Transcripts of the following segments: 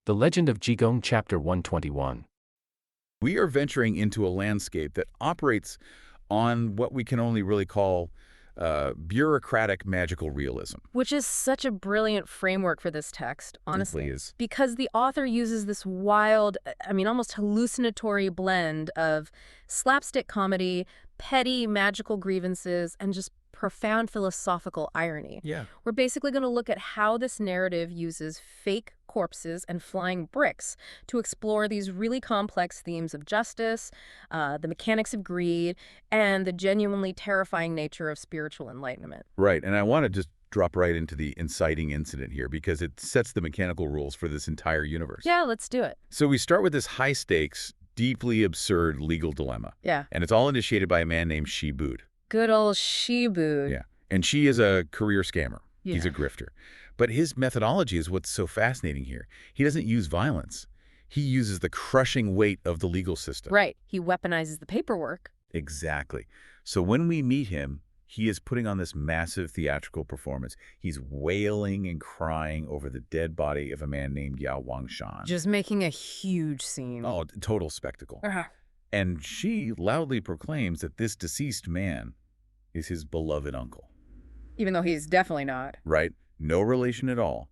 The Legend of Jigong, Chapter 121. We are venturing into a landscape that operates on what we can only really call bureaucratic magical realism. Which is such a brilliant framework for this text, honestly. It is. Because the author uses this wild, almost hallucinatory blend of slapstick comedy, petty magical grievances, and just profound philosophical irony. Yeah. We're basically going to look at how this narrative uses fake corpses and flying bricks to explore these really complex themes of justice, the mechanics of greed, and the genuinely terrifying nature of spiritual enlightenment. Right. And I want to just drop right into the inciting incident here because it sets the mechanical rules for this entire universe. Yeah, let's do it. So we start with this high-stakes, deeply absurd legal dilemma. Yeah. And it's all initiated by a man named Shibud. Good old Shibud. Yeah. And she is a career scammer. Yeah. He's a grifter. But his methodology is what's so fascinating here. He doesn't use violence. He uses the crushing weight of the legal system. Right. He weaponizes the paperwork. Exactly. So when we meet him, he is putting on this massive theatrical performance. He's wailing and crying over the dead body of a man named Yao Wangshan. Just making a huge scene. Oh, total spectacle. Uh-huh. And she loudly proclaims that this deceased man is his beloved uncle. Even though he's definitely not. Right? No relation at all.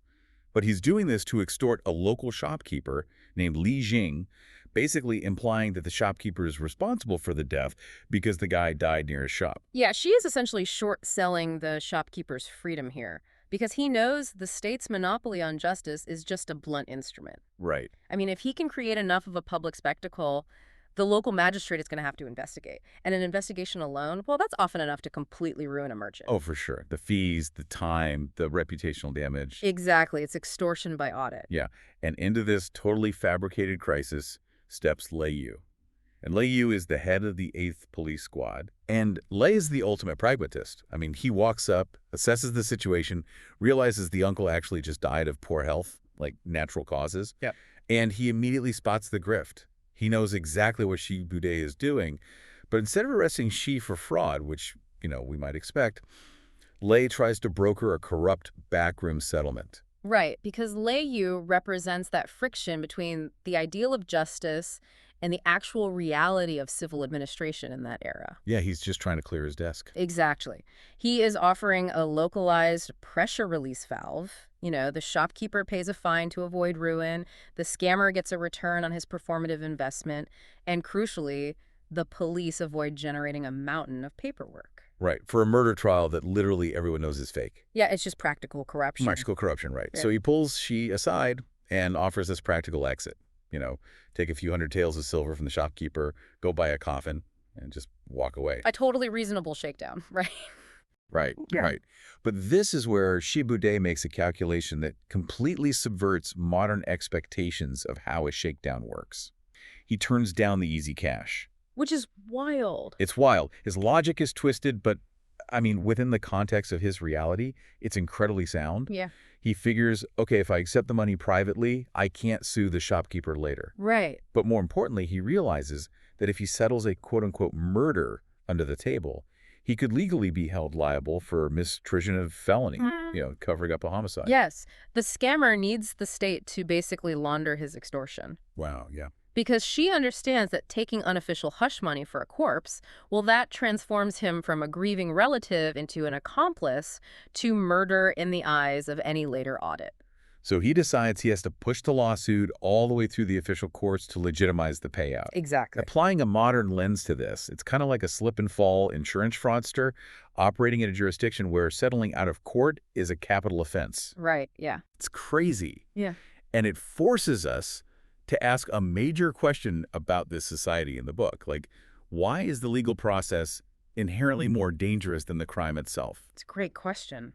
But he's doing this to extort a local shopkeeper named Li Jing, basically implying that the shopkeeper is responsible for the death because the guy died near his shop. Yeah, she is essentially short-selling the shopkeeper's freedom here because he knows the state's monopoly on justice is just a blunt instrument. Right. If he can create enough of a public spectacle, the local magistrate is going to have to investigate. And an investigation alone, well, that's often enough to completely ruin a merchant. Oh, for sure. The fees, the time, the reputational damage. Exactly. It's extortion by audit. Yeah. And into this totally fabricated crisis steps Lei Yu. And Lei Yu is the head of the 8th Police Squad. And Lei is the ultimate pragmatist. He walks up, assesses the situation, realizes the uncle actually just died of poor health, like natural causes. Yeah. And he immediately spots the grift. He knows exactly what Shibud is doing. But instead of arresting Shi for fraud, which, we might expect, Lei tries to broker a corrupt backroom settlement. Right, because Lei Yu represents that friction between the ideal of justice and the actual reality of civil administration in that era. Yeah, he's just trying to clear his desk. Exactly. He is offering a localized pressure release valve. The shopkeeper pays a fine to avoid ruin, the scammer gets a return on his performative investment, and crucially, the police avoid generating a mountain of paperwork. Right, for a murder trial that literally everyone knows is fake. Yeah, it's just practical corruption. Practical corruption, right. Yeah. So he pulls Shi aside and offers this practical exit. Take a few hundred taels of silver from the shopkeeper, go buy a coffin, and just walk away. A totally reasonable shakedown, right? Right, Yeah. right. But this is where Shibud makes a calculation that completely subverts modern expectations of how a shakedown works. He turns down the easy cash. Which is wild. It's wild. His logic is twisted, but, within the context of his reality, it's incredibly sound. Yeah. He figures, okay, if I accept the money privately, I can't sue the shopkeeper later. Right. But more importantly, he realizes that if he settles a quote-unquote murder under the table, he could legally be held liable for mistreatment of felony, covering up a homicide. Yes. The scammer needs the state to basically launder his extortion. Wow, yeah. Because she understands that taking unofficial hush money for a corpse, well, that transforms him from a grieving relative into an accomplice to murder in the eyes of any later audit. So he decides he has to push the lawsuit all the way through the official courts to legitimize the payout. Exactly. Applying a modern lens to this, it's kind of like a slip-and-fall insurance fraudster operating in a jurisdiction where settling out of court is a capital offense. Right, yeah. It's crazy. Yeah. And it forces us to ask a major question about this society in the book. Like, why is the legal process inherently more dangerous than the crime itself? It's a great question.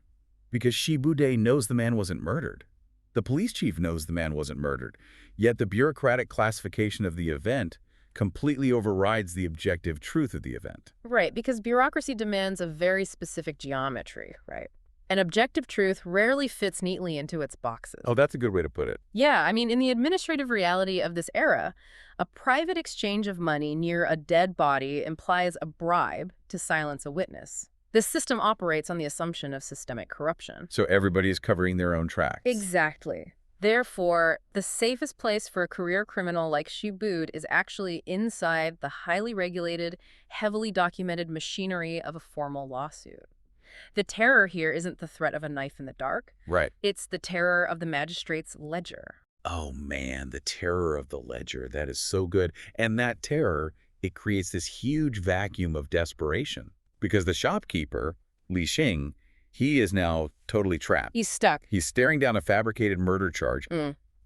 Because Shibud knows the man wasn't murdered. The police chief knows the man wasn't murdered. Yet the bureaucratic classification of the event completely overrides the objective truth of the event. Right, because bureaucracy demands a very specific geometry, right? And objective truth rarely fits neatly into its boxes. Oh, that's a good way to put it. Yeah, in the administrative reality of this era, a private exchange of money near a dead body implies a bribe to silence a witness. This system operates on the assumption of systemic corruption. So everybody is covering their own tracks. Exactly. Therefore, the safest place for a career criminal like Shibud is actually inside the highly regulated, heavily documented machinery of a formal lawsuit. The terror here isn't the threat of a knife in the dark. Right. It's the terror of the magistrate's ledger. Oh man, the terror of the ledger. That is so good. And that terror, it creates this huge vacuum of desperation. Because the shopkeeper, Li Xing, he is now totally trapped. He's stuck. He's staring down a fabricated murder charge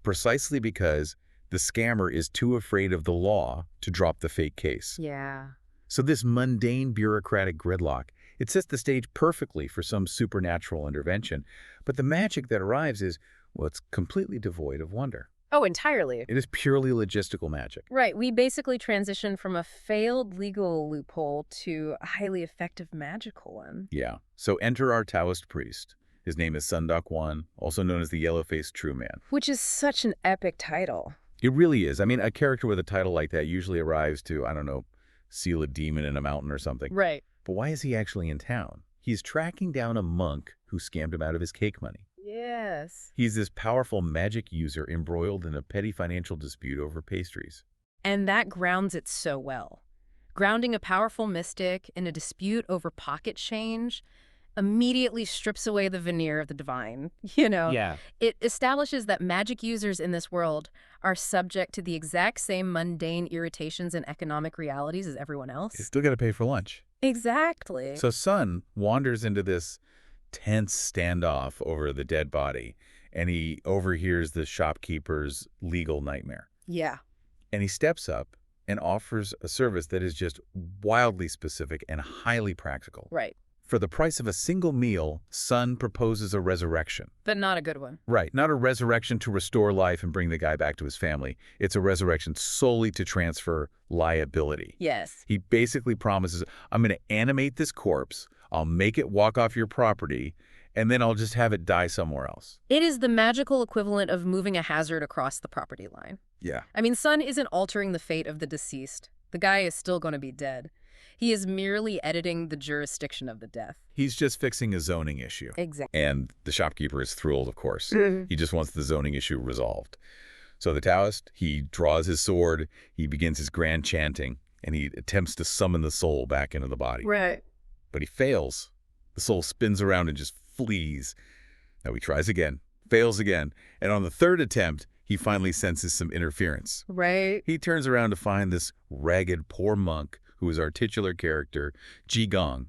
precisely because the scammer is too afraid of the law to drop the fake case. Yeah. So this mundane bureaucratic gridlock, it sets the stage perfectly for some supernatural intervention. But the magic that arrives is, well, it's completely devoid of wonder. Oh, entirely. It is purely logistical magic. Right. We basically transition from a failed legal loophole to a highly effective magical one. Yeah. So enter our Taoist priest. His name is Sun Daquan, also known as the Yellow-Faced True Man. Which is such an epic title. It really is. I mean, a character with a title like that usually arrives to, I don't know, seal a demon in a mountain or something. Right. But why is he actually in town? He's tracking down a monk who scammed him out of his cake money. Yes. He's this powerful magic user embroiled in a petty financial dispute over pastries. And that grounds it so well. Grounding a powerful mystic in a dispute over pocket change immediately strips away the veneer of the divine, Yeah. It establishes that magic users in this world are subject to the exact same mundane irritations and economic realities as everyone else. He's still got to pay for lunch. Exactly. So Sun wanders into this tense standoff over the dead body, and he overhears the shopkeeper's legal nightmare. Yeah. And he steps up and offers a service that is just wildly specific and highly practical. Right. For the price of a single meal, Sun proposes a resurrection. But not a good one. Right, not a resurrection to restore life and bring the guy back to his family. It's a resurrection solely to transfer liability. Yes. He basically promises, I'm going to animate this corpse, I'll make it walk off your property, and then I'll just have it die somewhere else. It is the magical equivalent of moving a hazard across the property line. Yeah. I mean, Sun isn't altering the fate of the deceased. The guy is still going to be dead. He is merely editing the jurisdiction of the death. He's just fixing a zoning issue. Exactly. And the shopkeeper is thrilled, of course. He just wants the zoning issue resolved. So the Taoist, he draws his sword, he begins his grand chanting, and he attempts to summon the soul back into the body. Right. But he fails. The soul spins around and just flees. Now he tries again, fails again, and on the third attempt, he finally senses some interference. Right. He turns around to find this ragged, poor monk who is our titular character, Jigong.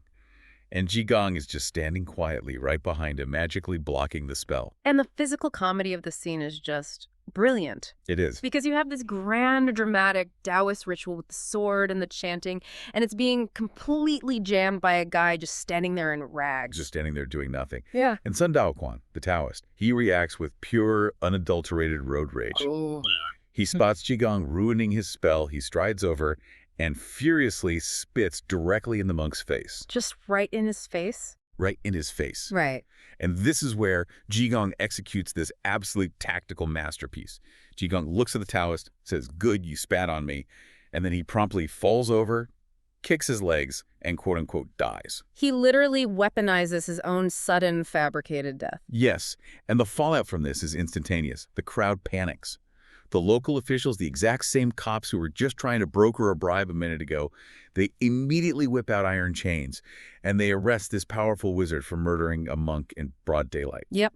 And Jigong is just standing quietly right behind him, magically blocking the spell. And the physical comedy of the scene is just brilliant. It is. Because you have this grand, dramatic Taoist ritual with the sword and the chanting, and it's being completely jammed by a guy just standing there in rags. Just standing there doing nothing. Yeah. And Sun Daoquan, the Taoist, he reacts with pure, unadulterated road rage. Oh. He spots Jigong ruining his spell. He strides over and furiously spits directly in the monk's face. Just right in his face? Right in his face. Right. And this is where Jigong executes this absolute tactical masterpiece. Jigong looks at the Taoist, says, "Good, you spat on me." And then he promptly falls over, kicks his legs, and quote-unquote dies. He literally weaponizes his own sudden fabricated death. Yes, and the fallout from this is instantaneous. The crowd panics. The local officials, the exact same cops who were just trying to broker a bribe a minute ago, they immediately whip out iron chains, and they arrest this powerful wizard for murdering a monk in broad daylight. Yep.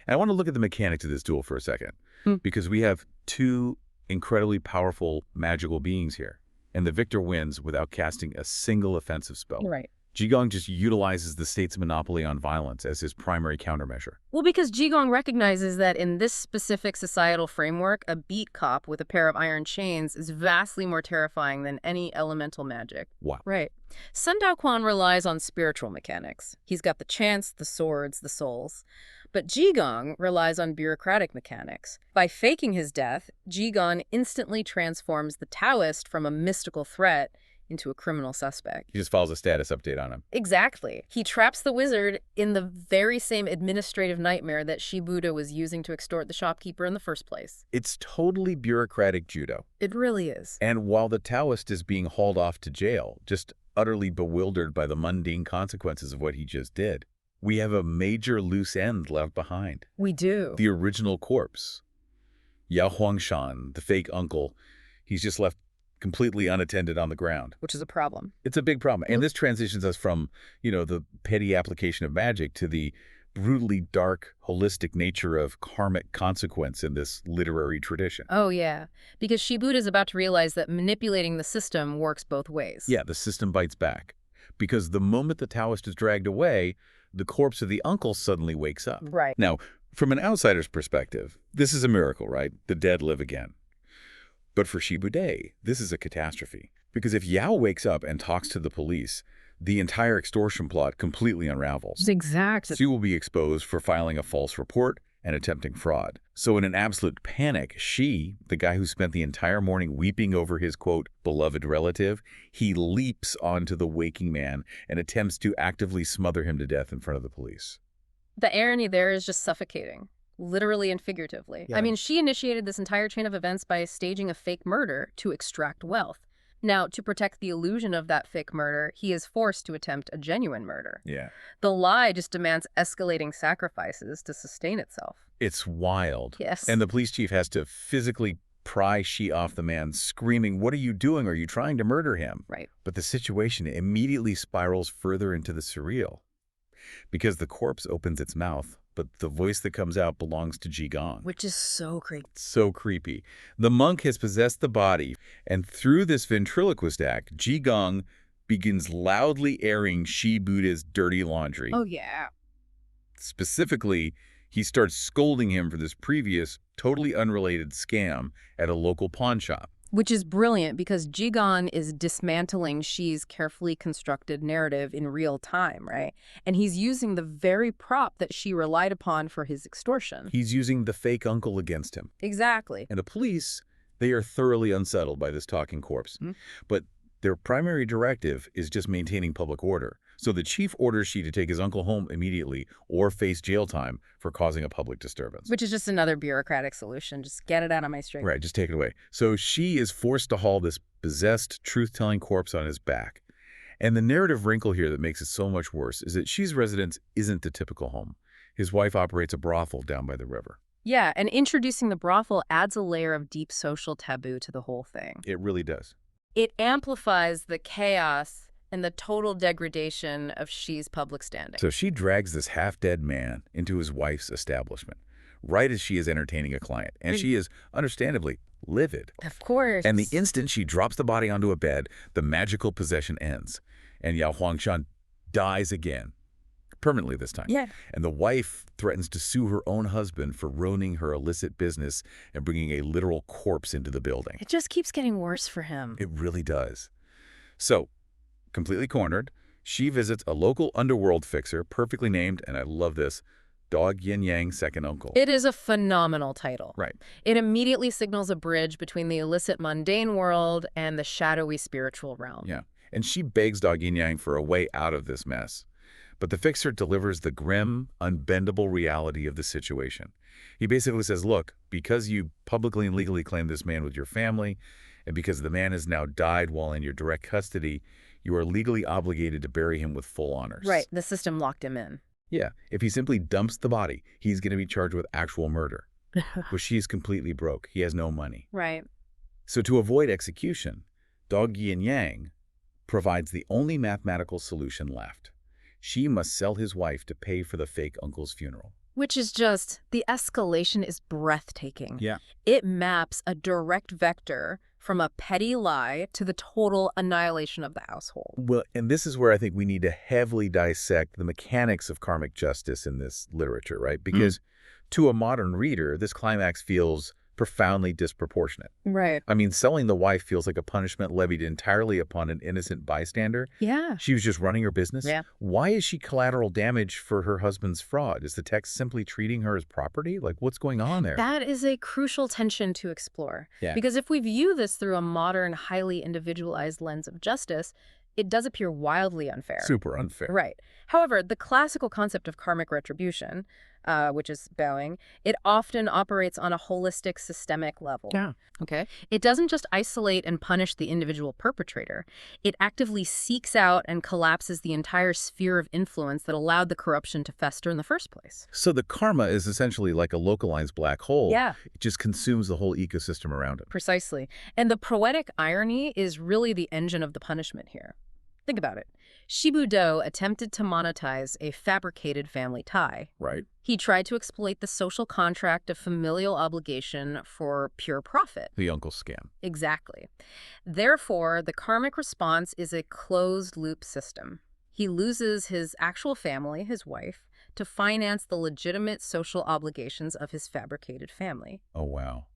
And I want to look at the mechanics of this duel for a second, because we have two incredibly powerful magical beings here, and the victor wins without casting a single offensive spell. Right. Jigong just utilizes the state's monopoly on violence as his primary countermeasure. Well, because Jigong recognizes that in this specific societal framework, a beat cop with a pair of iron chains is vastly more terrifying than any elemental magic. Wow. Right. Sun Daoquan relies on spiritual mechanics. He's got the chants, the swords, the souls. But Jigong relies on bureaucratic mechanics. By faking his death, Jigong instantly transforms the Taoist from a mystical threat into a criminal suspect. He just follows a status update on him. Exactly. He traps the wizard in the very same administrative nightmare that Shibuda was using to extort the shopkeeper in the first place. It's totally bureaucratic judo. It really is. And while the Taoist is being hauled off to jail, just utterly bewildered by the mundane consequences of what he just did, we have a major loose end left behind. We do. The original corpse. Yao Huangshan, the fake uncle, he's just left completely unattended on the ground. Which is a problem. It's a big problem. And this transitions us from, the petty application of magic to the brutally dark, holistic nature of karmic consequence in this literary tradition. Oh, yeah. Because Shibuda is about to realize that manipulating the system works both ways. Yeah, the system bites back. Because the moment the Taoist is dragged away, the corpse of the uncle suddenly wakes up. Right. Now, from an outsider's perspective, this is a miracle, right? The dead live again. But for Shibuda, this is a catastrophe. Because if Yao wakes up and talks to the police, the entire extortion plot completely unravels. Exactly. She will be exposed for filing a false report and attempting fraud. So in an absolute panic, the guy who spent the entire morning weeping over his, quote, beloved relative, he leaps onto the waking man and attempts to actively smother him to death in front of the police. The irony there is just suffocating, literally and figuratively. Yeah. I mean, she initiated this entire chain of events by staging a fake murder to extract wealth. Now, to protect the illusion of that fake murder, he is forced to attempt a genuine murder. Yeah. The lie just demands escalating sacrifices to sustain itself. It's wild. Yes. And the police chief has to physically pry Shi off the man, screaming, "What are you doing? Are you trying to murder him?" Right. But the situation immediately spirals further into the surreal. Because the corpse opens its mouth, but the voice that comes out belongs to Jigong. Which is so creepy. So creepy. The monk has possessed the body, and through this ventriloquist act, Jigong begins loudly airing Shibuda's dirty laundry. Oh, yeah. Specifically, he starts scolding him for this previous, totally unrelated scam at a local pawn shop. Which is brilliant because Jigong is dismantling Shi's carefully constructed narrative in real time, right? And he's using the very prop that Shi relied upon for his extortion. He's using the fake uncle against him. Exactly. And the police, they are thoroughly unsettled by this talking corpse. But their primary directive is just maintaining public order. So the chief orders Shi to take his uncle home immediately or face jail time for causing a public disturbance. Which is just another bureaucratic solution. Just get it out of my street. Right, just take it away. So Shi is forced to haul this possessed, truth-telling corpse on his back. And the narrative wrinkle here that makes it so much worse is that Shi's residence isn't the typical home. His wife operates a brothel down by the river. Yeah, and introducing the brothel adds a layer of deep social taboo to the whole thing. It really does. It amplifies the chaos and the total degradation of Shi's public standing. So she drags this half-dead man into his wife's establishment, right as she is entertaining a client. And she is, understandably, livid. Of course. And the instant she drops the body onto a bed, the magical possession ends. And Yao Huangshan dies again. Permanently this time. Yeah. And the wife threatens to sue her own husband for ruining her illicit business and bringing a literal corpse into the building. It just keeps getting worse for him. It really does. So, completely cornered, she visits a local underworld fixer, perfectly named, and I love this, Dog Yin Yang's second uncle. It is a phenomenal title. Right. It immediately signals a bridge between the illicit mundane world and the shadowy spiritual realm. Yeah. And she begs Dog Yin Yang for a way out of this mess. But the fixer delivers the grim, unbendable reality of the situation. He basically says, look, because you publicly and legally claim this man with your family, and because the man has now died while in your direct custody, you are legally obligated to bury him with full honors. Right. The system locked him in. Yeah. If he simply dumps the body, he's going to be charged with actual murder. But she's completely broke. He has no money. Right. So to avoid execution, Dog Yin Yang provides the only mathematical solution left. She must sell his wife to pay for the fake uncle's funeral. Which is just, the escalation is breathtaking. Yeah. It maps a direct vector from a petty lie to the total annihilation of the household. Well, and this is where I think we need to heavily dissect the mechanics of karmic justice in this literature, right? Because to a modern reader, this climax feels profoundly disproportionate. Right. I mean, selling the wife feels like a punishment levied entirely upon an innocent bystander. Yeah. She was just running her business. Yeah. Why is she collateral damage for her husband's fraud? Is the text simply treating her as property? Like, what's going on there? That is a crucial tension to explore. Yeah. Because if we view this through a modern, highly individualized lens of justice, it does appear wildly unfair. Super unfair. Right. However, the classical concept of karmic retribution, which is bowing, it often operates on a holistic, systemic level. Yeah. Okay. It doesn't just isolate and punish the individual perpetrator. It actively seeks out and collapses the entire sphere of influence that allowed the corruption to fester in the first place. So the karma is essentially like a localized black hole. Yeah. It just consumes the whole ecosystem around it. Precisely. And the poetic irony is really the engine of the punishment here. Think about it. Shibudo attempted to monetize a fabricated family tie. Right. He tried to exploit the social contract of familial obligation for pure profit. The uncle scam. Exactly. Therefore, the karmic response is a closed-loop system. He loses his actual family, his wife, to finance the legitimate social obligations of his fabricated family. Oh, wow.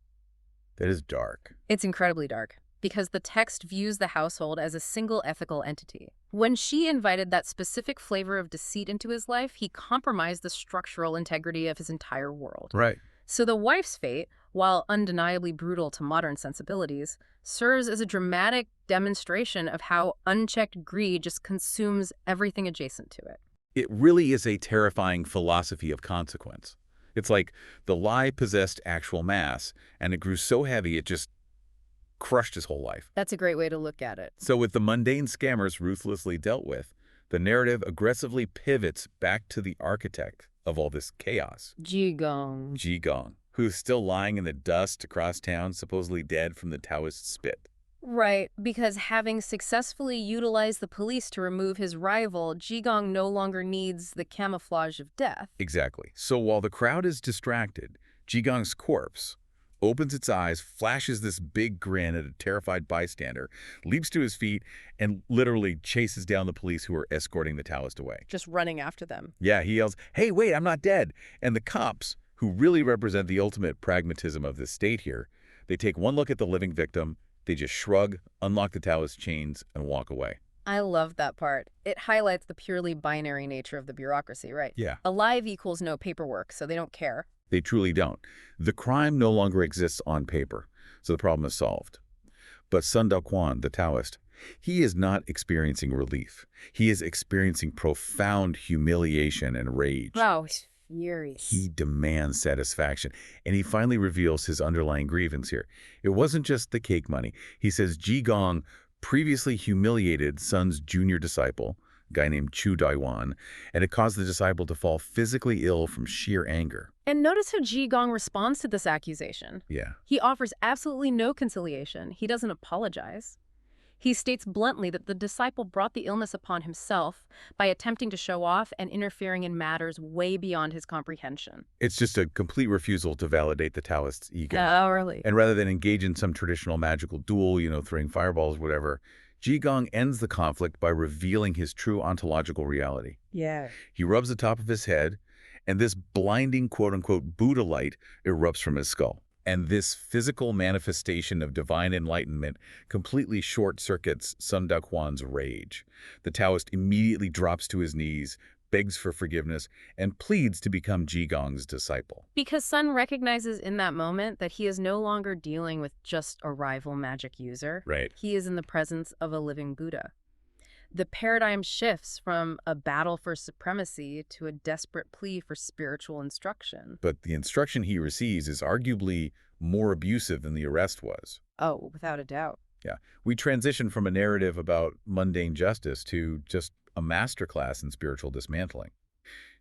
That is dark. It's incredibly dark, because the text views the household as a single ethical entity. When she invited that specific flavor of deceit into his life, he compromised the structural integrity of his entire world. Right. So the wife's fate, while undeniably brutal to modern sensibilities, serves as a dramatic demonstration of how unchecked greed just consumes everything adjacent to it. It really is a terrifying philosophy of consequence. It's like the lie possessed actual mass, and it grew so heavy it just crushed his whole life. That's a great way to look at it. So with the mundane scammers ruthlessly dealt with, the narrative aggressively pivots back to the architect of all this chaos, Jigong. Jigong, who's still lying in the dust across town, supposedly dead from the Taoist spit. Right, because having successfully utilized the police to remove his rival, Jigong no longer needs the camouflage of death. Exactly. So while the crowd is distracted, Jigong's corpse opens its eyes, flashes this big grin at a terrified bystander, leaps to his feet, and literally chases down the police who are escorting the Taoist away. Just running after them. Yeah, he yells, "Hey, wait, I'm not dead." And the cops, who really represent the ultimate pragmatism of this state here, they take one look at the living victim, they just shrug, unlock the Taoist chains, and walk away. I love that part. It highlights the purely binary nature of the bureaucracy, right? Yeah. Alive equals no paperwork, so they don't care. They truly don't. The crime no longer exists on paper, so the problem is solved. But Sun Daoquan, the Taoist, he is not experiencing relief. He is experiencing profound humiliation and rage. Wow, he's furious. He demands satisfaction, and he finally reveals his underlying grievance here. It wasn't just the cake money. He says Jigong previously humiliated Sun's junior disciple, a guy named Chu Daiwan, and it caused the disciple to fall physically ill from sheer anger. And notice how Jigong responds to this accusation. Yeah. He offers absolutely no conciliation. He doesn't apologize. He states bluntly that the disciple brought the illness upon himself by attempting to show off and interfering in matters way beyond his comprehension. It's just a complete refusal to validate the Taoist's ego. Oh, really? And rather than engage in some traditional magical duel, throwing fireballs, whatever, Jigong ends the conflict by revealing his true ontological reality. Yeah. He rubs the top of his head, and this blinding quote-unquote Buddha light erupts from his skull. And this physical manifestation of divine enlightenment completely short-circuits Sun Daoquan's rage. The Taoist immediately drops to his knees, begs for forgiveness, and pleads to become Jigong's disciple. Because Sun recognizes in that moment that he is no longer dealing with just a rival magic user. Right. He is in the presence of a living Buddha. The paradigm shifts from a battle for supremacy to a desperate plea for spiritual instruction. But the instruction he receives is arguably more abusive than the arrest was. Oh, without a doubt. Yeah. We transition from a narrative about mundane justice to just a masterclass in spiritual dismantling.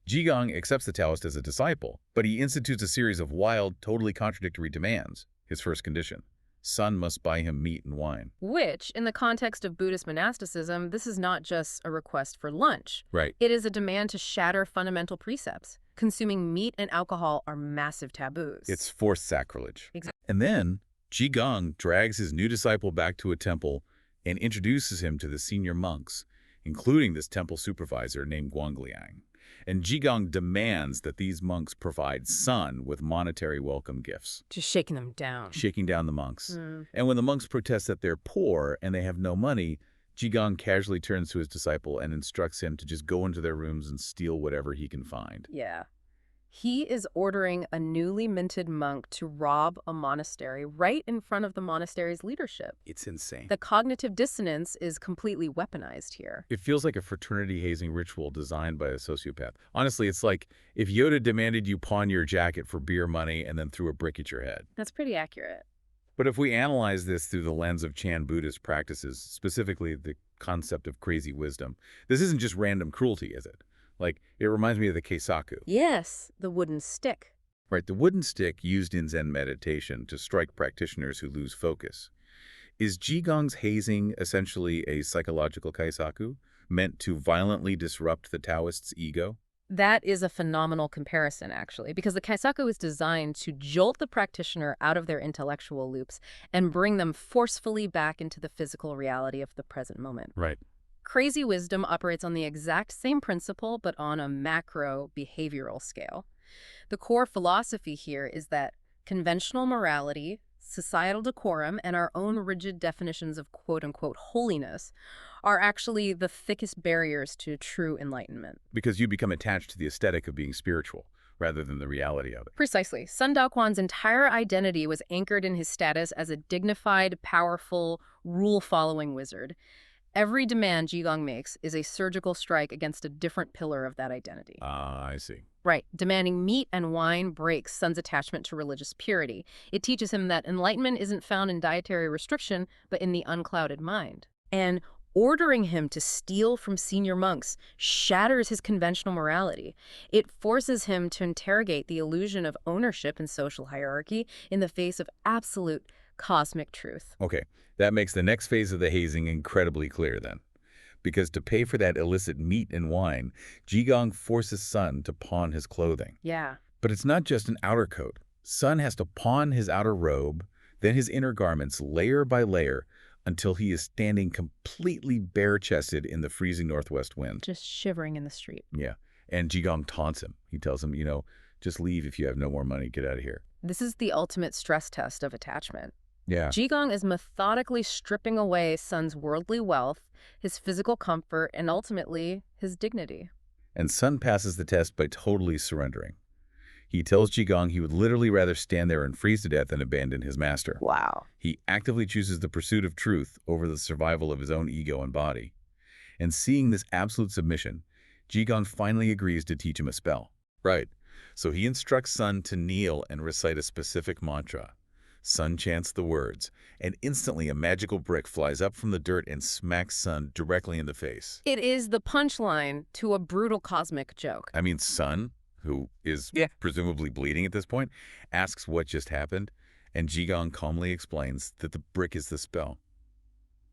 Jigong accepts the Taoist as a disciple, but he institutes a series of wild, totally contradictory demands. His first condition: Sun must buy him meat and wine. Which, in the context of Buddhist monasticism, this is not just a request for lunch. Right. It is a demand to shatter fundamental precepts. Consuming meat and alcohol are massive taboos. It's forced sacrilege. Exactly. And then Jigong drags his new disciple back to a temple and introduces him to the senior monks, including this temple supervisor named Guangliang. And Jigong demands that these monks provide Sun with monetary welcome gifts. Just shaking them down. Shaking down the monks. And when the monks protest that they're poor and they have no money, Jigong casually turns to his disciple and instructs him to just go into their rooms and steal whatever he can find. Yeah. He is ordering a newly minted monk to rob a monastery right in front of the monastery's leadership. It's insane. The cognitive dissonance is completely weaponized here. It feels like a fraternity hazing ritual designed by a sociopath. Honestly, it's like if Yoda demanded you pawn your jacket for beer money and then threw a brick at your head. That's pretty accurate. But if we analyze this through the lens of Chan Buddhist practices, specifically the concept of crazy wisdom, this isn't just random cruelty, is it? Like, it reminds me of the keisaku. Yes, the wooden stick. Right, the wooden stick used in Zen meditation to strike practitioners who lose focus. Is Jigong's hazing essentially a psychological keisaku, meant to violently disrupt the Taoist's ego? That is a phenomenal comparison, actually, because the kaisaku is designed to jolt the practitioner out of their intellectual loops and bring them forcefully back into the physical reality of the present moment. Right. Crazy wisdom operates on the exact same principle, but on a macro behavioral scale. The core philosophy here is that conventional morality, societal decorum, and our own rigid definitions of quote-unquote holiness are actually the thickest barriers to true enlightenment. Because you become attached to the aesthetic of being spiritual, rather than the reality of it. Precisely. Sun Daoquan's entire identity was anchored in his status as a dignified, powerful, rule-following wizard. Every demand Jigong makes is a surgical strike against a different pillar of that identity. Ah, I see. Right. Demanding meat and wine breaks Sun's attachment to religious purity. It teaches him that enlightenment isn't found in dietary restriction, but in the unclouded mind. And ordering him to steal from senior monks shatters his conventional morality. It forces him to interrogate the illusion of ownership and social hierarchy in the face of absolute cosmic truth. Okay, that makes the next phase of the hazing incredibly clear then. Because to pay for that illicit meat and wine, Jigong forces Sun to pawn his clothing. Yeah. But it's not just an outer coat. Sun has to pawn his outer robe, then his inner garments layer by layer, until he is standing completely bare-chested in the freezing northwest wind. Just shivering in the street. Yeah, and Jigong taunts him. He tells him, just leave if you have no more money, get out of here. This is the ultimate stress test of attachment. Yeah. Jigong is methodically stripping away Sun's worldly wealth, his physical comfort, and ultimately his dignity. And Sun passes the test by totally surrendering. He tells Jigong he would literally rather stand there and freeze to death than abandon his master. Wow. He actively chooses the pursuit of truth over the survival of his own ego and body. And seeing this absolute submission, Jigong finally agrees to teach him a spell. Right. So he instructs Sun to kneel and recite a specific mantra. Sun chants the words, and instantly a magical brick flies up from the dirt and smacks Sun directly in the face. It is the punchline to a brutal cosmic joke. I mean, Sun, who is presumably bleeding at this point, asks what just happened, and Jigong calmly explains that the brick is the spell.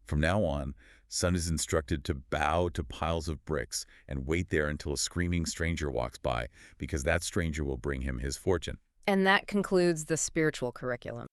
From now on, Sun is instructed to bow to piles of bricks and wait there until a screaming stranger walks by, because that stranger will bring him his fortune. And that concludes the spiritual curriculum.